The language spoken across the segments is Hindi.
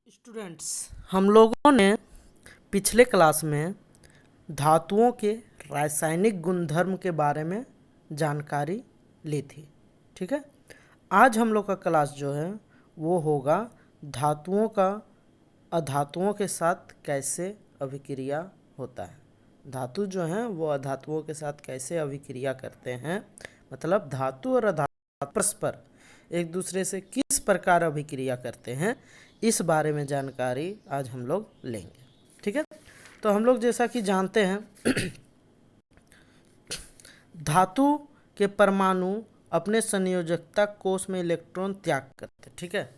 स्टूडेंट्स, हम लोगों ने पिछले क्लास में धातुओं के रासायनिक गुणधर्म के बारे में जानकारी ली थी। ठीक है, आज हम लोग का क्लास जो है वो होगा धातुओं का अधातुओं के साथ कैसे अभिक्रिया होता है। धातु जो हैं वो अधातुओं के साथ कैसे अभिक्रिया करते हैं, मतलब धातु और अधातु परस्पर एक दूसरे से किस प्रकार अभिक्रिया करते हैं, इस बारे में जानकारी आज हम लोग लेंगे। ठीक है, तो हम लोग जैसा कि जानते हैं धातु के परमाणु अपने संयोजकता कोश में इलेक्ट्रॉन त्याग करते हैं। ठीक है,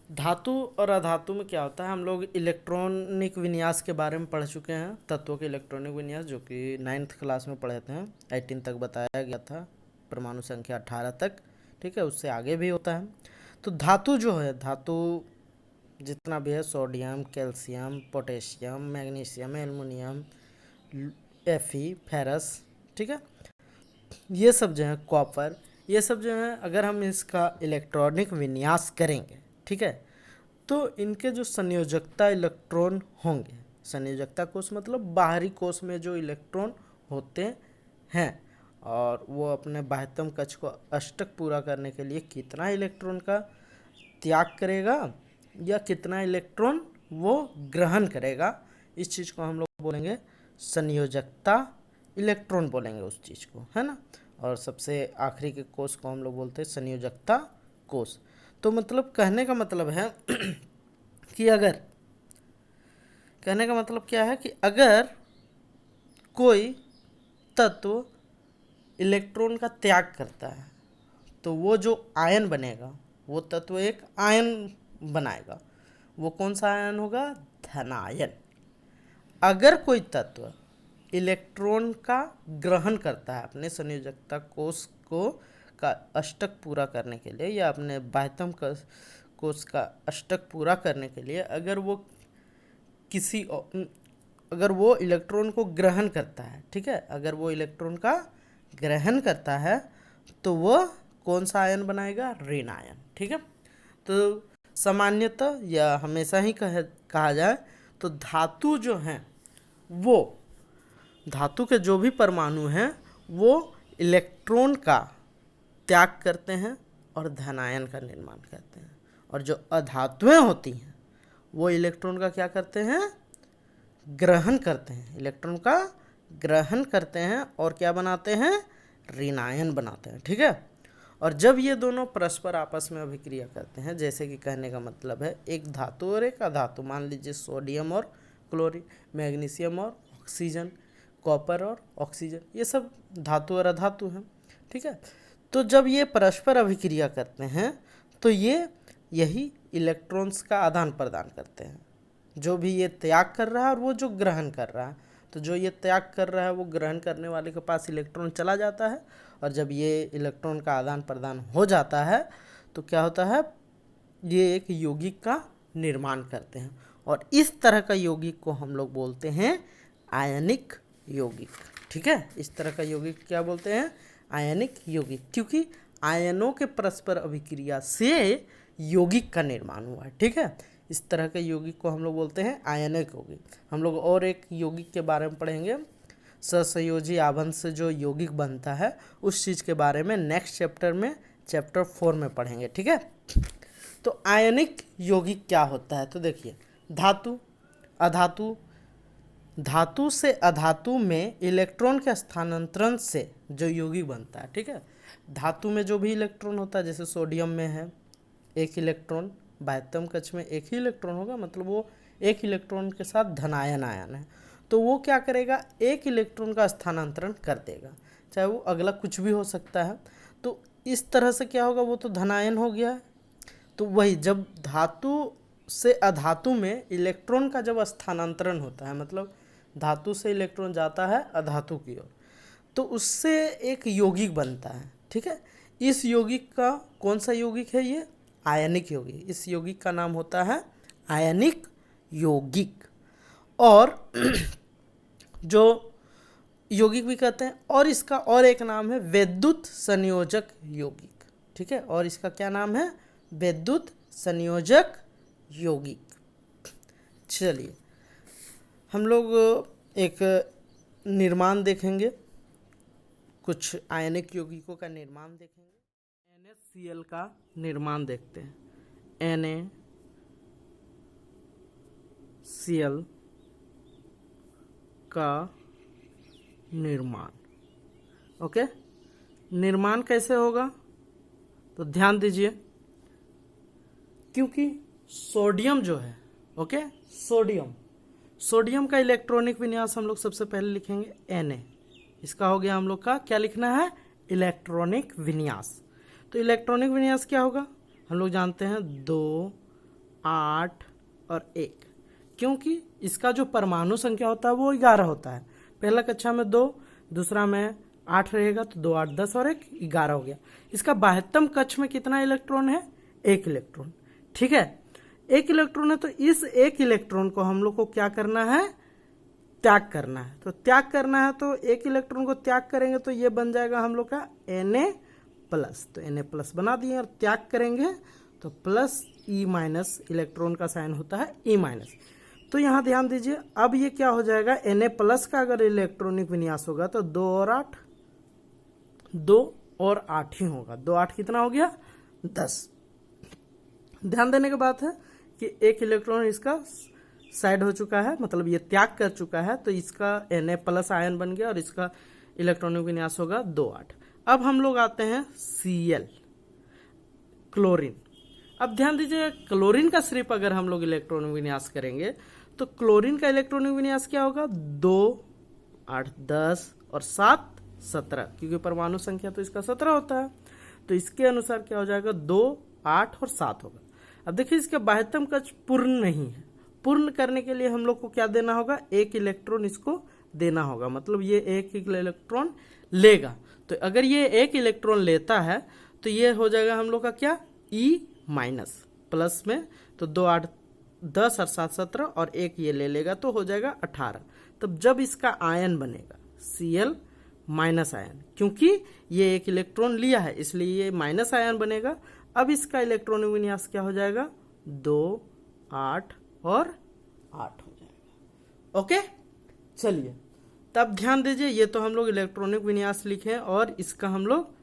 धातु और अधातु में क्या होता है, हम लोग इलेक्ट्रॉनिक विन्यास के बारे में पढ़ चुके हैं, तत्वों के इलेक्ट्रॉनिक विन्यास, जो कि 9th क्लास में पढ़े थे। 18 तक बताया गया था, परमाणु संख्या 18 तक। ठीक है, उससे आगे भी होता है। तो धातु जो है, धातु जितना भी है, sodium, calcium, potassium, magnesium, aluminium, Fe, ferrous, ठीक है, ये सब जो है, कॉपर, ये सब जो है, अगर हम इसका इलेक्ट्रॉनिक विन्यास करेंगे, ठीक है, तो इनके जो संयोजकता इलेक्ट्रॉन होंगे, संयोजकता कोश मतलब बाहरी कोश में जो इलेक्ट्रॉन होते हैं, और वो अपने बाह्यतम कक्ष को अष्टक पूरा करने के लिए कितना इलेक्ट्रॉन का त्याग करेगा या कितना इलेक्ट्रॉन वो ग्रहण करेगा, इस चीज़ को हम लोग बोलेंगे संयोजकता इलेक्ट्रॉन बोलेंगे उस चीज़ को, है ना। और सबसे आखिरी के कोश को हम लोग बोलते हैं संयोजकता कोश। तो मतलब कहने का मतलब है कि अगर, कहने का मतलब क्या है कि अगर कोई तत्व इलेक्ट्रॉन का त्याग करता है तो वो जो आयन बनेगा, वो तत्व एक आयन बनाएगा। वो कौन सा आयन होगा? धनायन। अगर कोई तत्व इलेक्ट्रॉन का ग्रहण करता है अपने संयोजकता कोश को का अष्टक पूरा करने के लिए, या अपने बाह्यतम कोश का अष्टक पूरा करने के लिए, अगर वो इलेक्ट्रॉन को ग्रहण करता है, ठीक है, अगर वो इलेक्ट्रॉन का ग्रहण करता है तो वो कौन सा आयन बनाएगा? ऋण आयन। ठीक है, तो सामान्यतः या हमेशा ही कहा जाए तो धातु जो हैं, वो धातु के जो भी परमाणु हैं वो इलेक्ट्रॉन का त्याग करते हैं और धनायन का निर्माण करते हैं, और जो अधातुएं होती हैं वो इलेक्ट्रॉन का क्या करते हैं? ग्रहण करते हैं, इलेक्ट्रॉन का ग्रहण करते हैं और क्या बनाते हैं? ऋणायन बनाते हैं। ठीक है, और जब ये दोनों परस्पर आपस में अभिक्रिया करते हैं, जैसे कि कहने का मतलब है एक धातु और एक अधातु, मान लीजिए सोडियम और क्लोरीन, मैग्नीशियम और ऑक्सीजन, कॉपर और ऑक्सीजन, ये सब धातु और अधातु हैं। ठीक है, तो जब ये परस्पर अभिक्रिया करते हैं तो ये यही इलेक्ट्रॉन्स का आदान प्रदान करते हैं, जो भी ये त्याग कर रहा है और वो जो ग्रहण कर रहा है। तो जो ये त्याग कर रहा है वो ग्रहण करने वाले के पास इलेक्ट्रॉन चला जाता है, और जब ये इलेक्ट्रॉन का आदान प्रदान हो जाता है तो क्या होता है? ये एक यौगिक का निर्माण करते हैं, और इस तरह का यौगिक को हम लोग बोलते हैं आयनिक यौगिक। ठीक है, इस तरह का यौगिक क्या बोलते हैं? आयनिक यौगिक, क्योंकि आयनों के परस्पर अभिक्रिया से यौगिक का निर्माण हुआ है। ठीक है, इस तरह के यौगिक को हम लोग बोलते हैं आयनिक यौगिक। हम लोग और एक यौगिक के बारे में पढ़ेंगे, सहसंयोजी आबंध से जो यौगिक बनता है उस चीज़ के बारे में नेक्स्ट चैप्टर में, चैप्टर 4 में पढ़ेंगे। ठीक है, तो आयनिक यौगिक क्या होता है? तो देखिए, धातु, अधातु, धातु से अधातु में इलेक्ट्रॉन के स्थानांतरण से जो यौगिक बनता है। ठीक है, धातु में जो भी इलेक्ट्रॉन होता है, जैसे सोडियम में है एक इलेक्ट्रॉन, बाह्यतम कक्ष में एक ही इलेक्ट्रॉन होगा, मतलब वो एक इलेक्ट्रॉन के साथ धनायन आयन है, तो वो क्या करेगा? एक इलेक्ट्रॉन का स्थानांतरण कर देगा, चाहे वो अगला कुछ भी हो सकता है। तो इस तरह से क्या होगा? वो तो धनायन हो गया है। तो वही जब धातु से अधातु में इलेक्ट्रॉन का जब स्थानांतरण होता है, मतलब धातु से इलेक्ट्रॉन जाता है अधातु की ओर, तो उससे एक यौगिक बनता है। ठीक है, इस यौगिक का कौन सा यौगिक है? ये आयनिक यौगिक। इस यौगिक का नाम होता है आयनिक यौगिक। और जो यौगिक भी कहते हैं, और इसका और एक नाम है वैद्युत संयोजक यौगिक। ठीक है, और इसका क्या नाम है? वैद्युत संयोजक यौगिक। चलिए हम लोग एक निर्माण देखेंगे, कुछ आयनिक यौगिकों का निर्माण देखेंगे। NaCl का निर्माण देखते हैं। NaCl का निर्माण, ओके। निर्माण कैसे होगा तो ध्यान दीजिए, क्योंकि सोडियम जो है, ओके, सोडियम का इलेक्ट्रॉनिक विन्यास हम लोग सबसे पहले लिखेंगे Na। इसका हो गया हम लोग का, क्या लिखना है? इलेक्ट्रॉनिक विन्यास। तो इलेक्ट्रॉनिक विन्यास क्या होगा? हम लोग जानते हैं 2, 8 और 1, क्योंकि इसका जो परमाणु संख्या होता है वो 11 होता है। पहला कक्षा में 2, दूसरा में 8 रहेगा, तो 2, 8, 10 और 1 11 हो गया। इसका बाह्यतम कक्ष में कितना इलेक्ट्रॉन है? 1 इलेक्ट्रॉन। ठीक है, 1 इलेक्ट्रॉन है, तो इस 1 इलेक्ट्रॉन को हम लोग को क्या करना है? त्याग करना है। तो त्याग करना है, तो 1 इलेक्ट्रॉन को त्याग करेंगे तो ये बन जाएगा हम लोग का Na+। तो Na+ बना दिए, और त्याग करेंगे तो प्लस E- इलेक्ट्रॉन का साइन होता है E-। तो यहाँ ध्यान दीजिए, अब ये क्या हो जाएगा? Na+ का अगर इलेक्ट्रॉनिक विन्यास होगा तो 2 और 8 ही होगा। 2, 8 कितना हो गया? 10। ध्यान देने की बात है कि 1 इलेक्ट्रॉन इसका साइड हो चुका है, मतलब ये त्याग कर चुका है, तो इसका Na+ आयन बन गया और इसका इलेक्ट्रॉनिक विन्यास होगा 2, 8। अब हम लोग आते हैं Cl, क्लोरीन। अब ध्यान दीजिए, क्लोरीन का सिर्फ अगर हम लोग इलेक्ट्रॉनिक विन्यास करेंगे तो क्लोरीन का इलेक्ट्रॉनिक विन्यास क्या होगा? 2, 8, 10 और 7, 17, क्योंकि परमाणु संख्या तो इसका 17 होता है। तो इसके अनुसार क्या हो जाएगा? 2, 8 और 7 होगा। अब देखिए, इसका बाह्यतम कक्ष पूर्ण नहीं है। पूर्ण करने के लिए हम लोग को क्या देना होगा? 1 इलेक्ट्रॉन इसको देना होगा, मतलब ये 1 इलेक्ट्रॉन लेगा। तो अगर ये 1 इलेक्ट्रॉन लेता है तो ये हो जाएगा हम लोग का क्या? E- प्लस में, तो 2, 8, 10 और 7, 17 और 1 ये ले लेगा तो हो जाएगा 18। तब जब इसका आयन बनेगा Cl- आयन, क्योंकि ये 1 इलेक्ट्रॉन लिया है इसलिए ये माइनस आयन बनेगा। अब इसका इलेक्ट्रॉनिक विन्यास क्या हो जाएगा? 2, 8 और 8 हो जाएगा। ओके, चलिए तब ध्यान दीजिए, ये तो हम लोग इलेक्ट्रॉनिक विन्यास लिखे और इसका हम लोग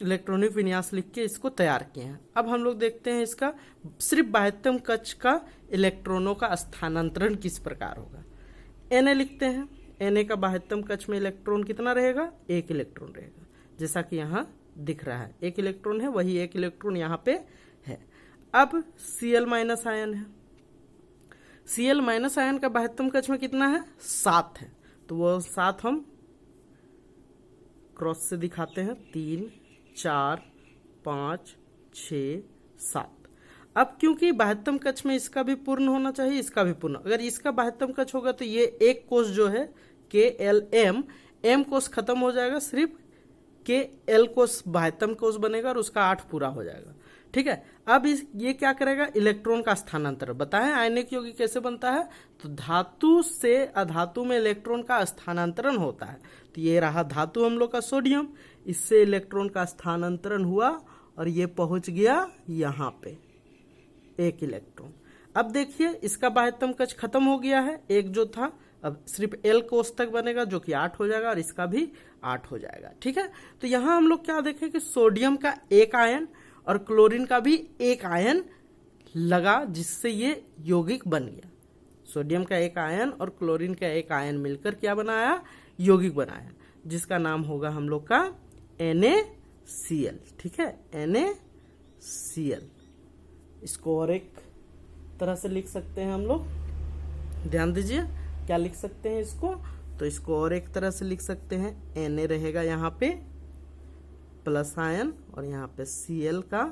इलेक्ट्रॉनिक विन्यास लिख के इसको तैयार किए हैं। अब हम लोग देखते हैं इसका सिर्फ बाह्यतम कक्ष का इलेक्ट्रॉनों का स्थानांतरण किस प्रकार होगा। Na लिखते हैं। Na का बाह्यतम कक्ष में इलेक्ट्रॉन कितना रहेगा? 1 इलेक्ट्रॉन रहेगा, जैसा कि यहाँ दिख रहा है। 1 इलेक्ट्रॉन है, वही 1 इलेक्ट्रॉन यहाँ पे है। अब Cl- आयन है। Cl- आयन का बाह्यतम कक्ष में कितना है? 7 है, तो वो 7 हम क्रॉस से दिखाते हैं। 3, 4, 5, 6, 7। अब क्योंकि बाह्यतम कक्ष में इसका भी पूर्ण होना चाहिए, इसका भी पूर्ण। अगर इसका बाह्यतम कक्ष होगा तो ये एक कोष जो है KLm, M कोष खत्म हो जाएगा, सिर्फ KL कोष बाह्यतम कोष बनेगा और उसका 8 पूरा हो जाएगा। ठीक है, अब ये क्या करेगा? इलेक्ट्रॉन का स्थानांतरण। बताएं आयनिक यौगिक कैसे बनता है? तो धातु से अधातु में इलेक्ट्रॉन का स्थानांतरण होता है। तो ये रहा धातु हम लोग का सोडियम, इससे इलेक्ट्रॉन का स्थानांतरण हुआ और ये पहुंच गया यहाँ पे 1 इलेक्ट्रॉन। अब देखिए, इसका बाह्यतम कक्ष खत्म हो गया है, 1 जो था, अब सिर्फ L कोष तक बनेगा जो कि 8 हो जाएगा और इसका भी 8 हो जाएगा। ठीक है, तो यहाँ हम लोग क्या देखें कि सोडियम का 1 आयन और क्लोरीन का भी 1 आयन लगा, जिससे ये यौगिक बन गया। सोडियम का 1 आयन और क्लोरीन का 1 आयन मिलकर क्या बनाया? यौगिक बनाया, जिसका नाम होगा हम लोग का NaCl। ठीक है, NaCl। इसको और एक तरह से लिख सकते हैं हम लोग, ध्यान दीजिए क्या लिख सकते हैं इसको। तो इसको और एक तरह से लिख सकते हैं, Na रहेगा यहाँ पे प्लस आयन और यहाँ पे Cl का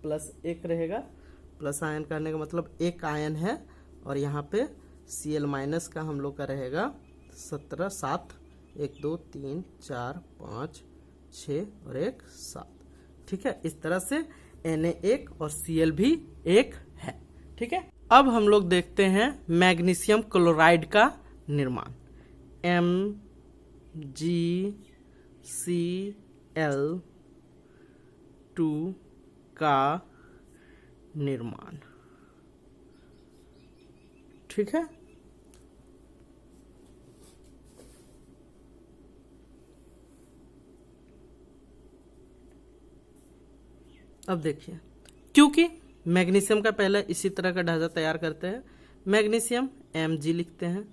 प्लस 1 रहेगा। प्लस आयन करने का मतलब 1 आयन है और यहाँ पे Cl- का हम लोग का रहेगा 17, 7, 1, 2, 3, 4, 5, 6 और 1, 7। ठीक है, इस तरह से Na 1 और Cl भी 1 है। ठीक है, अब हम लोग देखते हैं मैग्नीशियम क्लोराइड का निर्माण। MgCl2 का निर्माण। ठीक है, अब देखिए, क्योंकि मैग्नीशियम का पहले इसी तरह का ढांचा तैयार करते हैं, मैग्नीशियम Mg लिखते हैं।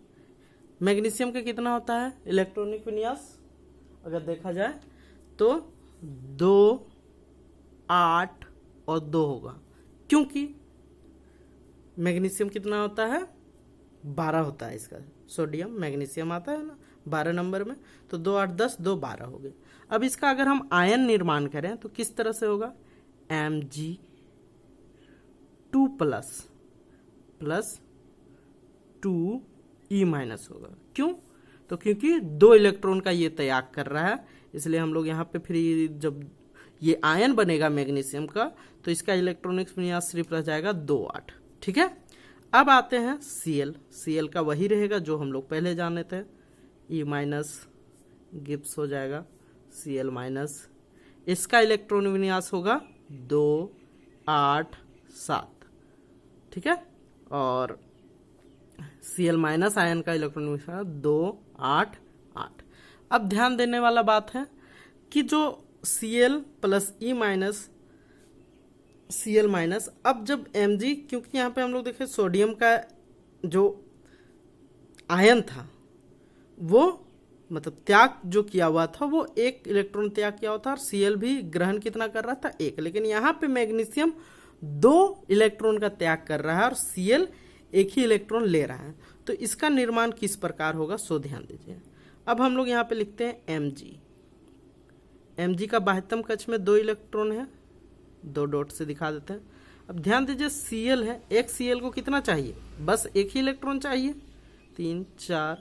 मैग्नीशियम का कितना होता है इलेक्ट्रॉनिक विन्यास, अगर देखा जाए तो 2, 8 और 2 होगा, क्योंकि मैग्नीशियम कितना होता है 12 होता है इसका, सोडियम मैग्नीशियम आता है ना 12 नंबर में, तो 2, 8, 10, 2, 12 हो गए। अब इसका अगर हम आयन निर्माण करें तो किस तरह से होगा, Mg2 प्लस 2E माइनस होगा। क्यों, तो क्योंकि 2 इलेक्ट्रॉन का ये त्याग कर रहा है, इसलिए हम लोग यहाँ पे फिर जब ये आयन बनेगा मैग्नीशियम का तो इसका इलेक्ट्रॉनिक विन्यास सिर्फ रह जाएगा 2, 8। ठीक है, अब आते हैं Cl का वही रहेगा जो हम लोग पहले जाने थे, E माइनस गिब्स हो जाएगा Cl माइनस, इसका इलेक्ट्रॉन विन्यास होगा 2, 8, 7। ठीक है, और Cl माइनस आयन का इलेक्ट्रॉन विन्यास 2, 8, 8। अब ध्यान देने वाला बात है कि जो Cl plus E minus Cl minus, अब जब Mg, क्योंकि यहाँ पे हम लोग देखें सोडियम का जो आयन था वो मतलब त्याग जो किया हुआ था वो 1 इलेक्ट्रॉन त्याग किया हुआ था, और Cl भी ग्रहण कितना कर रहा था 1, लेकिन यहाँ पे मैग्नीशियम 2 इलेक्ट्रॉन का त्याग कर रहा है और Cl 1 ही इलेक्ट्रॉन ले रहा है, तो इसका निर्माण किस प्रकार होगा सो ध्यान दीजिए। अब हम लोग यहाँ पे लिखते हैं Mg का बाह्यतम कक्ष में 2 इलेक्ट्रॉन है, 2 डॉट से दिखा देते हैं। अब ध्यान दीजिए Cl है, एक Cl को कितना चाहिए, बस 1 ही इलेक्ट्रॉन चाहिए, 3, 4,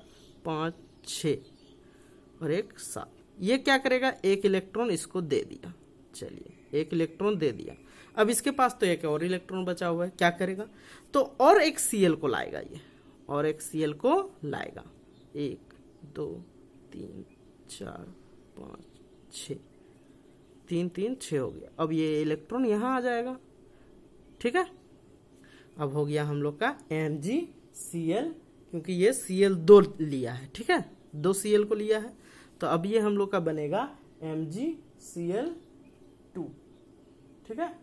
5, 6 और 1, 7। ये क्या करेगा, 1 इलेक्ट्रॉन इसको दे दिया, चलिए 1 इलेक्ट्रॉन दे दिया। अब इसके पास तो एक और इलेक्ट्रॉन बचा हुआ है, क्या करेगा, तो और एक Cl को लाएगा, ये और एक Cl को लाएगा, 1, 2, 3, 4, 5, 6, 3, 3, 6 हो गया। अब ये इलेक्ट्रॉन यहाँ आ जाएगा। ठीक है, अब हो गया हम लोग का MgCl, क्योंकि ये Cl 2 लिया है। ठीक है, 2 Cl को लिया है, तो अब ये हम लोग का बनेगा MgCl2। ठीक है,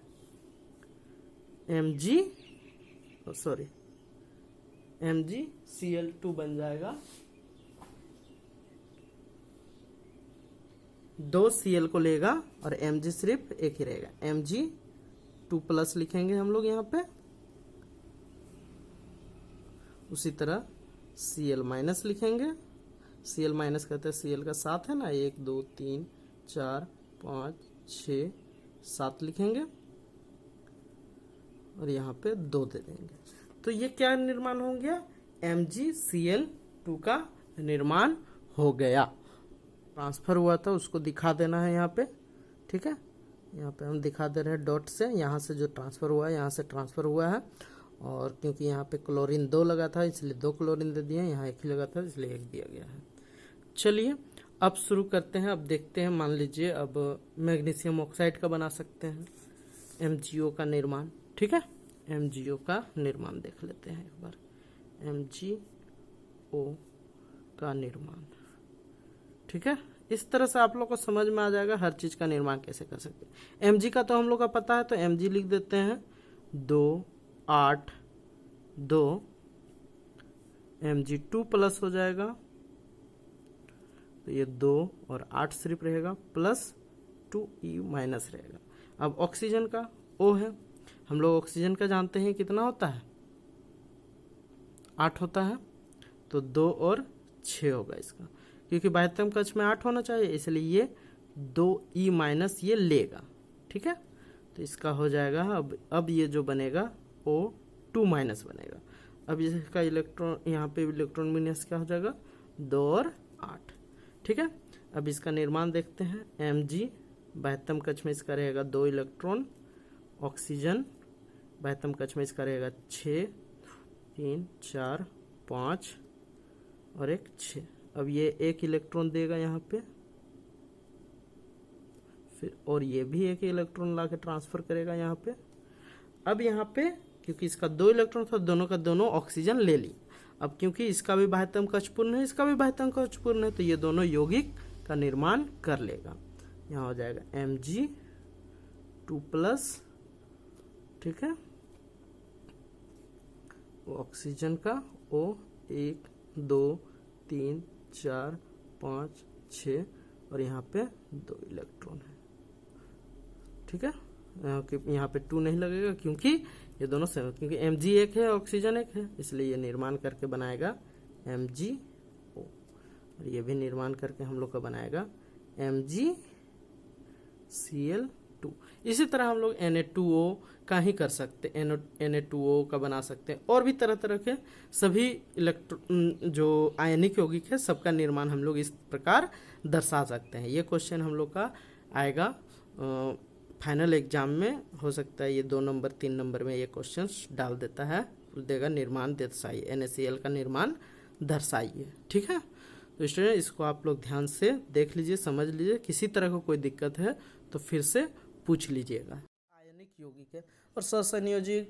MgCl2 बन जाएगा, 2 Cl को लेगा और Mg सिर्फ 1 ही रहेगा, Mg2 प्लस लिखेंगे हम लोग यहाँ पे, उसी तरह Cl माइनस लिखेंगे, Cl माइनस कहते हैं Cl का 7 है ना, 1, 2, 3, 4, 5, 6, 7 लिखेंगे और यहाँ पे 2 दे देंगे, तो ये क्या निर्माण हो गया, MgCl2 का निर्माण हो गया। ट्रांसफर हुआ था उसको दिखा देना है यहाँ पे। ठीक है, यहाँ पे हम दिखा दे रहे हैं डॉट से, यहाँ से जो ट्रांसफर हुआ है यहाँ से ट्रांसफर हुआ है, और क्योंकि यहाँ पे क्लोरीन 2 लगा था इसलिए 2 क्लोरीन दे दिए, यहाँ 1 ही लगा था इसलिए 1 दिया गया है। चलिए अब शुरू करते हैं, अब देखते हैं, मान लीजिए अब मैग्नीशियम ऑक्साइड का बना सकते हैं MgO का निर्माण। ठीक है, MgO का निर्माण देख लेते हैं एक बार, MgO का निर्माण। ठीक है, इस तरह से आप लोग को समझ में आ जाएगा हर चीज का निर्माण कैसे कर सकते हैं। Mg का तो हम लोग का पता है, तो Mg लिख देते हैं 2, 8, 2, Mg2 प्लस हो जाएगा, तो ये 2 और 8 सिर्फ रहेगा, प्लस 2E माइनस रहेगा। अब ऑक्सीजन का O है, हम लोग ऑक्सीजन का जानते हैं कितना होता है, 8 होता है, तो 2 और 6 होगा इसका, क्योंकि बाह्यतम कक्ष में 8 होना चाहिए इसलिए ये 2E माइनस ये लेगा। ठीक है, तो इसका हो जाएगा, अब ये जो बनेगा O2 माइनस बनेगा। अब इसका इलेक्ट्रॉन, यहाँ पे इलेक्ट्रॉन विन्यास क्या हो जाएगा, 2 और 8। ठीक है, अब इसका निर्माण देखते हैं। Mg बाह्यतम कक्ष में इसका रहेगा 2 इलेक्ट्रॉन, ऑक्सीजन बाह्यतम कक्ष में इसका रहेगा 6, 3, 4, 5 और 1, 6। अब ये एक इलेक्ट्रॉन देगा यहाँ पे, फिर और ये भी एक इलेक्ट्रॉन ला के ट्रांसफर करेगा यहाँ पे। अब यहाँ पे क्योंकि इसका 2 इलेक्ट्रॉन था, दोनों का दोनों ऑक्सीजन ले ली। अब क्योंकि इसका भी बाह्यतम कक्ष पूर्ण है, इसका भी बाह्यतम कक्ष पूर्ण है, तो ये दोनों यौगिक का निर्माण कर लेगा। यहाँ हो जाएगा Mg2+, ठीक है, ऑक्सीजन का O 1 2 3 4 5 6 और यहाँ पे 2 इलेक्ट्रॉन है, ठीक है। यहाँ पे 2 नहीं लगेगा क्योंकि ये दोनों सेम, क्योंकि Mg एक है ऑक्सीजन एक है, इसलिए ये निर्माण करके बनाएगा MgO और ये भी निर्माण करके हम लोग का बनाएगा MgCl2। इसी तरह हम लोग Na2O का ही कर सकते, Na2O का बना सकते हैं, और भी तरह तरह के सभी जो आयनिक यौगिक है सबका निर्माण हम लोग इस प्रकार दर्शा सकते हैं। ये क्वेश्चन हम लोग का आएगा फाइनल एग्जाम में, हो सकता है ये 2 नंबर 3 नंबर में ये क्वेश्चन डाल देता है, देगा निर्माण दर्शाइए, NaCl का निर्माण दर्शाइए, ठीक है। तो स्टूडेंट इसको आप लोग ध्यान से देख लीजिए, समझ लीजिए, किसी तरह को कोई दिक्कत है तो फिर से पूछ लीजिएगा। आयनिक यौगिक है और सहसंयोजी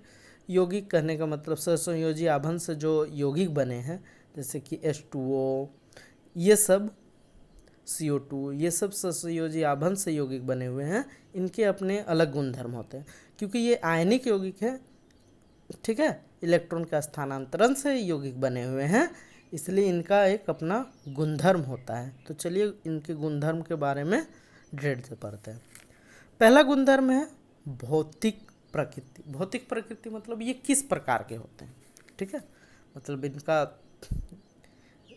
यौगिक कहने का मतलब सहसंयोजी आभन से जो यौगिक बने हैं जैसे कि H2O, ये सब CO2, ये सब सहसंयोजी आभन से यौगिक बने हुए हैं। इनके अपने अलग गुणधर्म होते हैं क्योंकि ये आयनिक यौगिक है, ठीक है, इलेक्ट्रॉन का स्थानांतरण से यौगिक बने हुए हैं, इसलिए इनका एक अपना गुणधर्म होता है। तो चलिए इनके गुणधर्म के बारे में डिटेल से पढ़ते हैं। पहला गुणधर्म है भौतिक प्रकृति। भौतिक प्रकृति मतलब ये किस प्रकार के होते हैं, ठीक है, मतलब इनका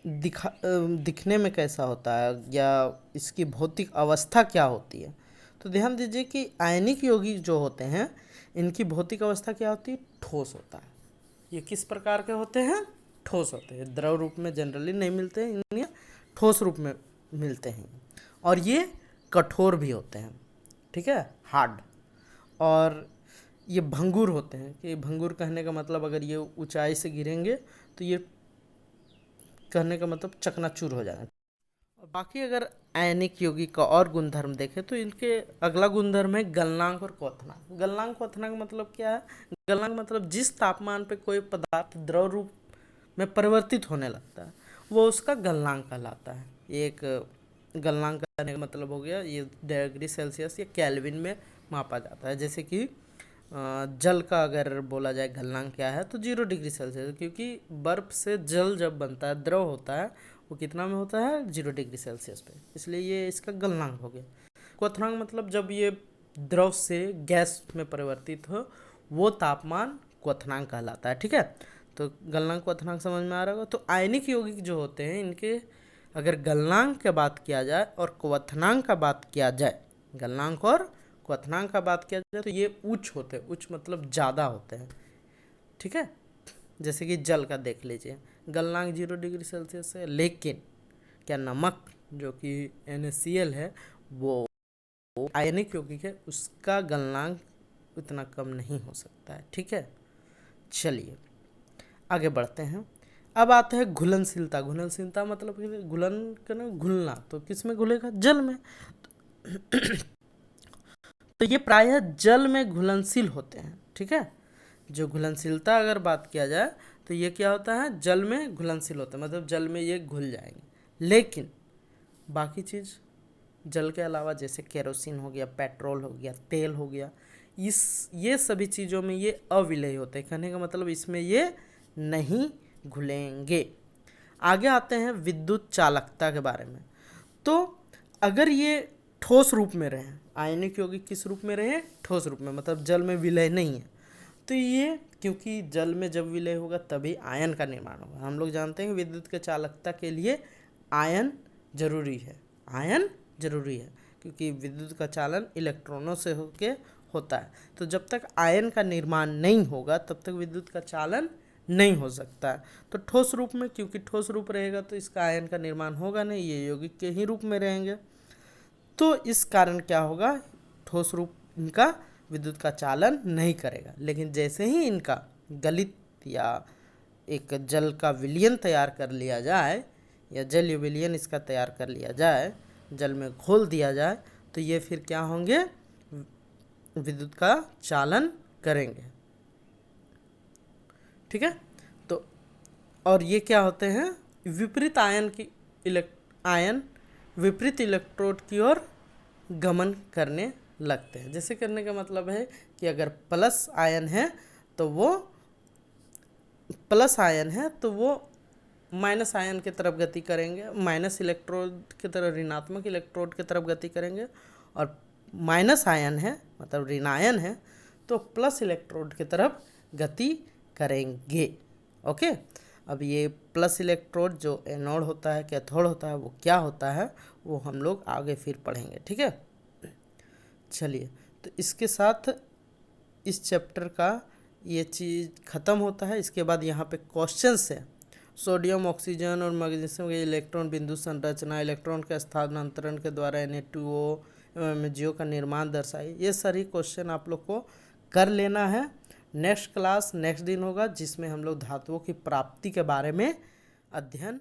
दिखने में कैसा होता है या इसकी भौतिक अवस्था क्या होती है। तो ध्यान दीजिए कि आयनिक यौगिक जो होते हैं इनकी भौतिक अवस्था क्या होती है, ठोस होता है। ये किस प्रकार के होते हैं, ठोस होते हैं, द्रव रूप में जनरली नहीं मिलते हैं, इन्हें ठोस रूप में मिलते हैं, और ये कठोर भी होते हैं, ठीक है, हार्ड। और ये भंगुर होते हैं, कि भंगुर कहने का मतलब अगर ये ऊंचाई से गिरेंगे तो ये कहने का मतलब चकनाचूर हो जाएगा। और बाकी अगर आयनिक यौगिक का और गुणधर्म देखें तो इनके अगला गुणधर्म है गलनांक और क्वथनांक। गलनांक क्वथनांक मतलब क्या है, गलनांक मतलब जिस तापमान पे कोई पदार्थ द्रव रूप में परिवर्तित होने लगता है वो उसका गलनांक कहलाता है। एक गलनांक करने का मतलब हो गया ये डिग्री सेल्सियस या केल्विन में मापा जाता है। जैसे कि जल का अगर बोला जाए गलनांक क्या है तो 0 डिग्री सेल्सियस, क्योंकि बर्फ से जल जब बनता है, द्रव होता है, वो कितना में होता है, 0 डिग्री सेल्सियस पे, इसलिए ये इसका गलनांक हो गया। क्वथनांक मतलब जब ये द्रव से गैस में परिवर्तित हो वो तापमान क्वथनांक कहलाता है, ठीक है। तो गलनांक क्वथनांक समझ में आ रहा होगा। तो आयनिक यौगिक जो होते हैं इनके अगर गलनांक की बात किया जाए और क्वथनांक का बात किया जाए, गलनांक और क्वथनांक का बात किया जाए तो ये उच्च होते हैं, उच्च मतलब ज़्यादा होते हैं, ठीक है। जैसे कि जल का देख लीजिए, गलनांक 0 डिग्री सेल्सियस है, लेकिन क्या नमक जो कि NaCl है वो आयनिक यौगिक है, उसका गलनांक उतना कम नहीं हो सकता है, ठीक है। चलिए आगे बढ़ते हैं। अब आते हैं घुलनशीलता। घुलनशीलता मतलब घुलन करना, घुलना, तो किस में घुलेगा, जल में। तो ये प्रायः जल में घुलनशील होते हैं, ठीक है। जो घुलनशीलता अगर बात किया जाए तो ये क्या होता है, जल में घुलनशील होते हैं, मतलब जल में ये घुल जाएंगे। लेकिन बाकी चीज़ जल के अलावा जैसे केरोसिन हो गया, पेट्रोल हो गया, तेल हो गया, ये सभी चीज़ों में ये अविलेय होते हैं। कहने का मतलब इसमें ये नहीं घुलेंगे। आगे आते हैं विद्युत चालकता के बारे में। तो अगर ये ठोस रूप में रहे, आयनिक यौगिक किस रूप में रहे, ठोस रूप में, मतलब जल में विलय नहीं है, तो ये क्योंकि जल में जब विलय होगा तभी आयन का निर्माण होगा। हम लोग जानते हैं विद्युत के चालकता के लिए आयन जरूरी है, आयन जरूरी है, क्योंकि विद्युत का चालन इलेक्ट्रॉनों से होके होता है। तो जब तक आयन का निर्माण नहीं होगा तब तक विद्युत का चालन नहीं हो सकता है। तो ठोस रूप में, क्योंकि ठोस रूप रहेगा तो इसका आयन का निर्माण होगा नहीं, ये यौगिक के ही रूप में रहेंगे। तो इस कारण क्या होगा, ठोस रूप इनका विद्युत का चालन नहीं करेगा। लेकिन जैसे ही इनका गलित या एक जल का विलयन तैयार कर लिया जाए या जलीय विलयन इसका तैयार कर लिया जाए, जल में घोल दिया जाए, तो ये फिर क्या होंगे, विद्युत का चालन करेंगे। ठीक है। तो और ये क्या होते हैं, विपरीत आयन की आयन विपरीत इलेक्ट्रोड की ओर गमन करने लगते हैं। जैसे करने का मतलब है कि अगर प्लस आयन है तो वो माइनस आयन की तरफ गति करेंगे, माइनस इलेक्ट्रोड की तरफ, ऋणात्मक इलेक्ट्रोड की तरफ गति करेंगे, और माइनस आयन है मतलब ऋणायन है तो प्लस इलेक्ट्रोड की तरफ गति करेंगे। ओके। अब ये प्लस इलेक्ट्रोड जो एनोड होता है, कैथोड होता है, वो क्या होता है वो हम लोग आगे फिर पढ़ेंगे। ठीक है। चलिए, तो इसके साथ इस चैप्टर का ये चीज़ ख़त्म होता है। इसके बाद यहाँ पे क्वेश्चंस है, सोडियम, ऑक्सीजन और मैग्नीशियम के इलेक्ट्रॉन बिंदु संरचना, इलेक्ट्रॉन के स्थानांतरण के द्वारा Na2O एवं MgO का निर्माण दर्शाइए। ये सारी क्वेश्चन आप लोग को कर लेना है। नेक्स्ट क्लास नेक्स्ट दिन होगा जिसमें हम लोग धातुओं की प्राप्ति के बारे में अध्ययन